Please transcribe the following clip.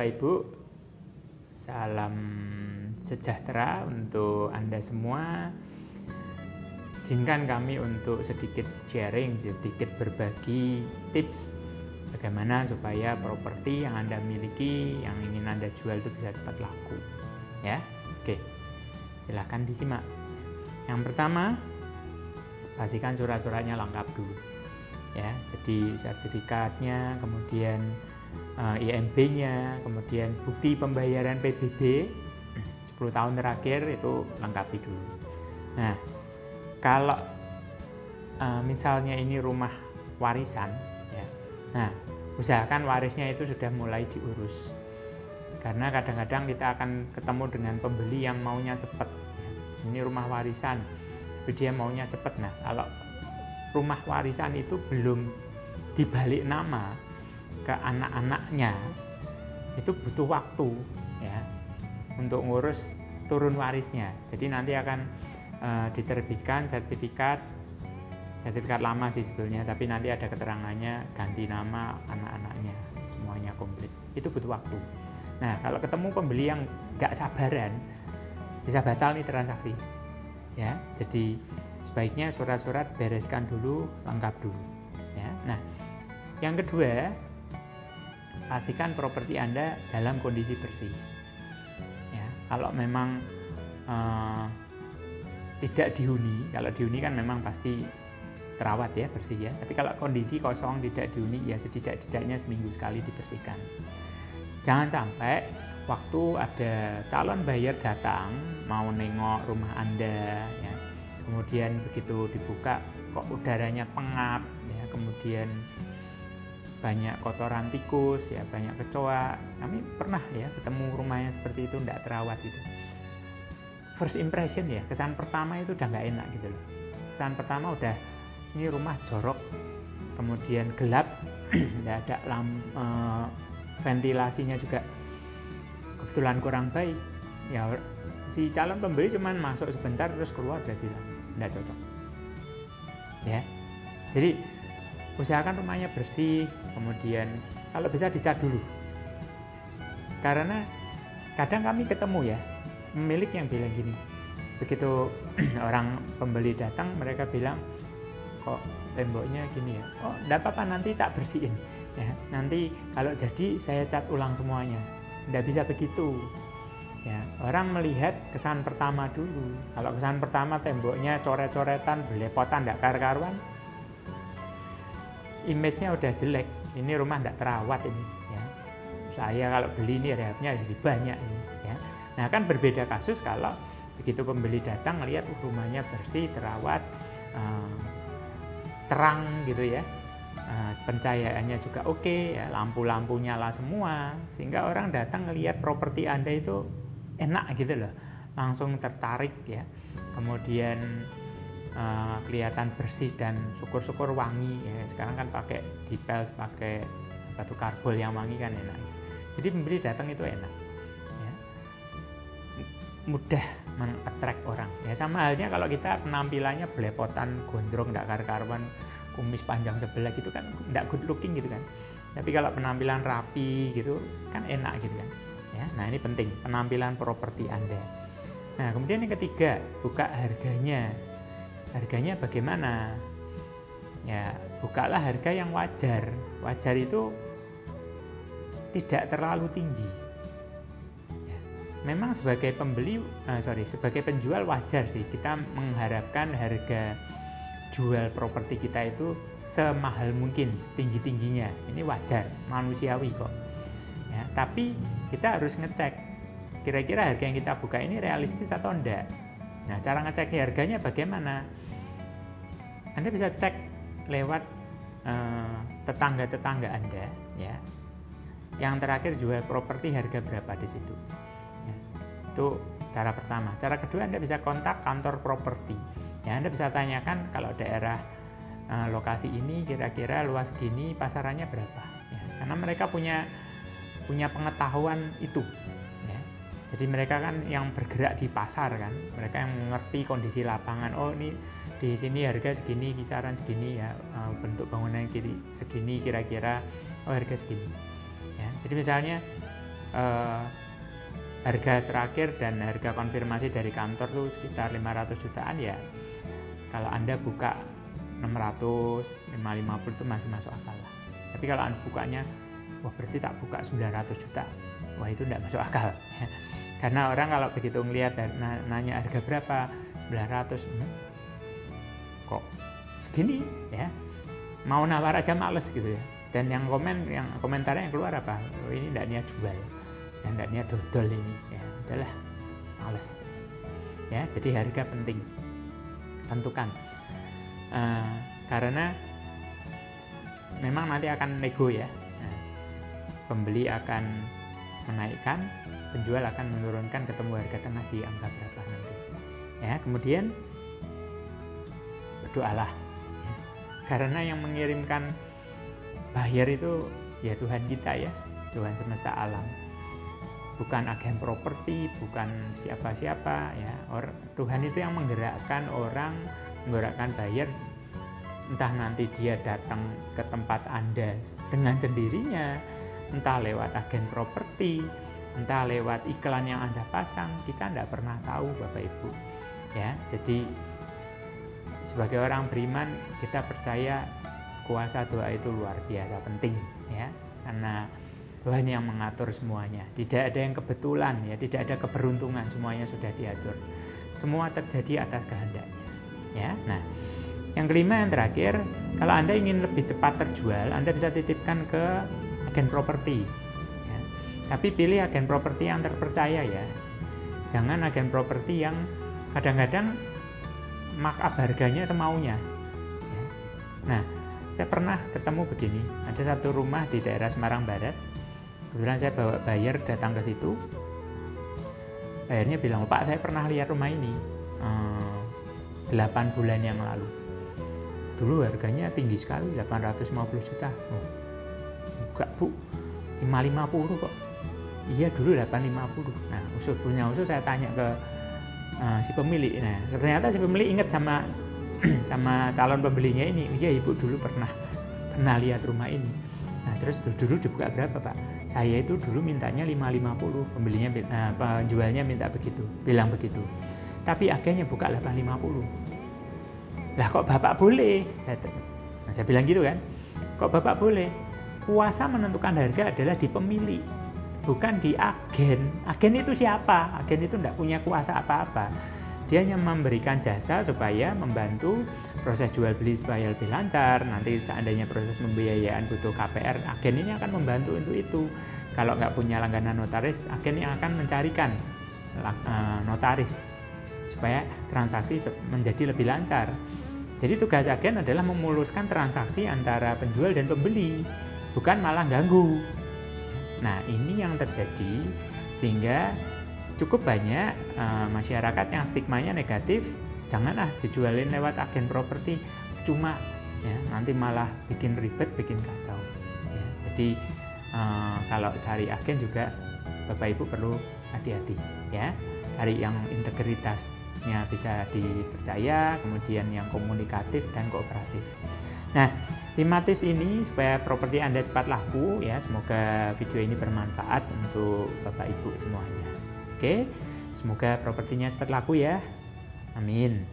Bapak Ibu, salam sejahtera untuk Anda semua. Izinkan kami untuk sedikit sharing, sedikit berbagi tips bagaimana supaya properti yang Anda miliki, yang ingin Anda jual itu bisa cepat laku. Ya, oke. Silahkan disimak. Yang pertama, pastikan surat-suratnya lengkap dulu. Ya, jadi sertifikatnya, kemudian IMB-nya, kemudian bukti pembayaran PBB 10 tahun terakhir itu lengkapi dulu. Nah, kalau misalnya ini rumah warisan, ya, nah usahakan warisnya itu sudah mulai diurus. Karena kadang-kadang kita akan ketemu dengan pembeli yang maunya cepat. Ya. Ini rumah warisan, tapi dia maunya cepat. Nah, kalau rumah warisan itu belum dibalik nama ke anak-anaknya, itu butuh waktu ya untuk ngurus turun warisnya. Jadi nanti akan diterbitkan sertifikat lama sih sebetulnya, tapi nanti ada keterangannya ganti nama anak-anaknya, semuanya komplit. Itu butuh waktu. Nah, kalau ketemu pembeli yang nggak sabaran, bisa batal nih transaksi. Ya, jadi sebaiknya surat-surat bereskan dulu, lengkap dulu. Ya. Nah, yang kedua, pastikan properti Anda dalam kondisi bersih. Ya, kalau memang tidak dihuni, kalau dihuni kan memang pasti terawat ya, bersih ya. Tapi kalau kondisi kosong tidak dihuni, ya setidak-tidaknya seminggu sekali dibersihkan. Jangan sampai waktu ada calon buyer datang mau nengok rumah Anda, ya, kemudian begitu dibuka kok udaranya pengap, ya, kemudian banyak kotoran tikus, ya, banyak kecoa. Kami pernah ya ketemu rumah yang seperti itu, tidak terawat itu. First impression ya, kesan pertama itu udah nggak enak gitu loh. Kesan pertama udah ini rumah jorok, kemudian gelap, tidak ada ventilasinya juga kebetulan kurang baik. Ya, si calon pembeli cuman masuk sebentar terus keluar udah bilang tidak cocok. Ya, jadi usahakan rumahnya bersih, kemudian kalau bisa dicat dulu. Karena kadang kami ketemu ya pemilik yang bilang gini, begitu orang pembeli datang mereka bilang kok temboknya gini ya, oh enggak apa-apa nanti tak bersihin ya, nanti kalau jadi saya cat ulang semuanya. Enggak bisa begitu ya, orang melihat kesan pertama dulu. Kalau kesan pertama temboknya coret-coretan, belepotan, enggak karu-karuan, image-nya udah jelek, ini rumah enggak terawat ini ya. Saya kalau beli ini rehabnya jadi banyak ini ya. Nah, kan berbeda kasus kalau begitu pembeli datang melihat rumahnya bersih, terawat, terang gitu ya, pencahayaannya juga oke, ya, lampu-lampu nyala semua, sehingga orang datang ngelihat properti Anda itu enak gitu loh, langsung tertarik ya. Kemudian kelihatan bersih dan syukur-syukur wangi ya. Sekarang kan pakai dipel, pakai batu karbol yang wangi kan enak. Jadi pembeli datang itu enak ya. Mudah men-attract orang ya. Sama halnya kalau kita penampilannya belepotan, gondrong, enggak karu-karuan, kumis panjang sebelah gitu kan enggak good looking gitu kan. Tapi kalau penampilan rapi gitu kan enak gitu kan ya. Nah, ini penting penampilan properti Anda. Nah, kemudian yang ketiga, buka harganya. Harganya bagaimana? Ya, bukalah harga yang wajar. Wajar itu tidak terlalu tinggi. Ya, memang sebagai sebagai penjual wajar sih kita mengharapkan harga jual properti kita itu semahal mungkin, setinggi-tingginya. Ini wajar, manusiawi kok. Ya, tapi kita harus ngecek kira-kira harga yang kita buka ini realistis atau enggak. Nah, cara ngecek harganya bagaimana? Anda bisa cek lewat tetangga-tetangga Anda, ya. Yang terakhir jual properti harga berapa di situ. Ya, itu cara pertama. Cara kedua, Anda bisa kontak kantor properti. Ya, Anda bisa tanyakan kalau daerah lokasi ini kira-kira luas segini, pasarannya berapa. Ya, karena mereka punya pengetahuan itu. Ya. Jadi mereka kan yang bergerak di pasar kan, mereka yang mengerti kondisi lapangan. Oh, ini di sini harga segini, kisaran segini ya, bentuk bangunan kiri segini kira-kira, oh harga segini. Ya, jadi misalnya harga terakhir dan harga konfirmasi dari kantor tuh sekitar 500 jutaan ya. Kalau Anda buka 600, 550 itu masih masuk akal lah. Tapi kalau Anda bukanya, wah berarti tak buka 900 juta. Wah itu tidak masuk akal. Karena orang kalau begitu ngelihat dan nanya harga berapa, 900, kok segini ya. Mau nawar aja males gitu ya. Dan yang komentarnya yang keluar apa? Oh, ini tidak niat jual, ya, tidak niat dodol ini. Ya, udahlah, males. Ya, jadi harga penting, tentukan. Karena memang nanti akan nego ya. Nah, pembeli akan menaikkan, penjual akan menurunkan, ketemu harga tengah di angka berapa nanti. Ya, kemudian berdoalah. Ya, karena yang mengirimkan buyer itu ya Tuhan kita ya, Tuhan semesta alam. Bukan agen properti, bukan siapa-siapa ya. Tuhan itu yang menggerakkan orang, menggerakkan buyer. Entah nanti dia datang ke tempat Anda dengan sendirinya, entah lewat agen properti, entah lewat iklan yang Anda pasang, kita tidak pernah tahu Bapak Ibu. Ya, jadi sebagai orang beriman kita percaya kuasa doa itu luar biasa penting ya, karena Tuhan yang mengatur semuanya. Tidak ada yang kebetulan ya, tidak ada keberuntungan, semuanya sudah diatur. Semua terjadi atas kehendaknya. Ya. Nah, yang kelima yang terakhir, kalau Anda ingin lebih cepat terjual, Anda bisa titipkan ke agen properti. Ya. Tapi pilih agen properti yang terpercaya ya. Jangan agen properti yang kadang-kadang markup harganya semaunya. Ya. Nah, saya pernah ketemu begini, ada satu rumah di daerah Semarang Barat. Kebetulan saya bawa buyer datang ke situ. Buyernya bilang, Pak saya pernah lihat rumah ini 8 bulan yang lalu. Dulu harganya tinggi sekali, 850 juta. Oh, enggak Bu, 550 kok. Iya dulu 850. Nah usul saya tanya ke si pemilik. Nah ternyata si pemilik ingat sama calon pembelinya ini. Iya ibu dulu pernah lihat rumah ini. Nah terus dulu dibuka berapa Pak? Saya itu dulu mintanya 550, penjualnya minta begitu, bilang begitu. Tapi agennya buka 850. Lah kok Bapak boleh? Nah, saya bilang gitu kan. Kok Bapak boleh? Kuasa menentukan harga adalah di pemilik, bukan di agen. Agen itu siapa? Agen itu tidak punya kuasa apa-apa. Dia hanya memberikan jasa supaya membantu proses jual beli supaya lebih lancar. Nanti seandainya proses pembiayaan butuh KPR, agen ini akan membantu untuk itu. Kalau nggak punya langganan notaris, agen yang akan mencarikan notaris supaya transaksi menjadi lebih lancar. Jadi tugas agen adalah memuluskan transaksi antara penjual dan pembeli, bukan malah ganggu. Nah ini yang terjadi sehingga cukup banyak masyarakat yang stigmanya negatif, janganlah dijualin lewat agen properti, cuma ya, nanti malah bikin ribet, bikin kacau. Ya, jadi kalau cari agen juga Bapak Ibu perlu hati-hati ya, cari yang integritasnya bisa dipercaya, kemudian yang komunikatif dan kooperatif. Nah, 5 tips ini supaya properti Anda cepat laku ya. Semoga video ini bermanfaat untuk Bapak Ibu semuanya. Oke, semoga propertinya cepat laku ya. Amin.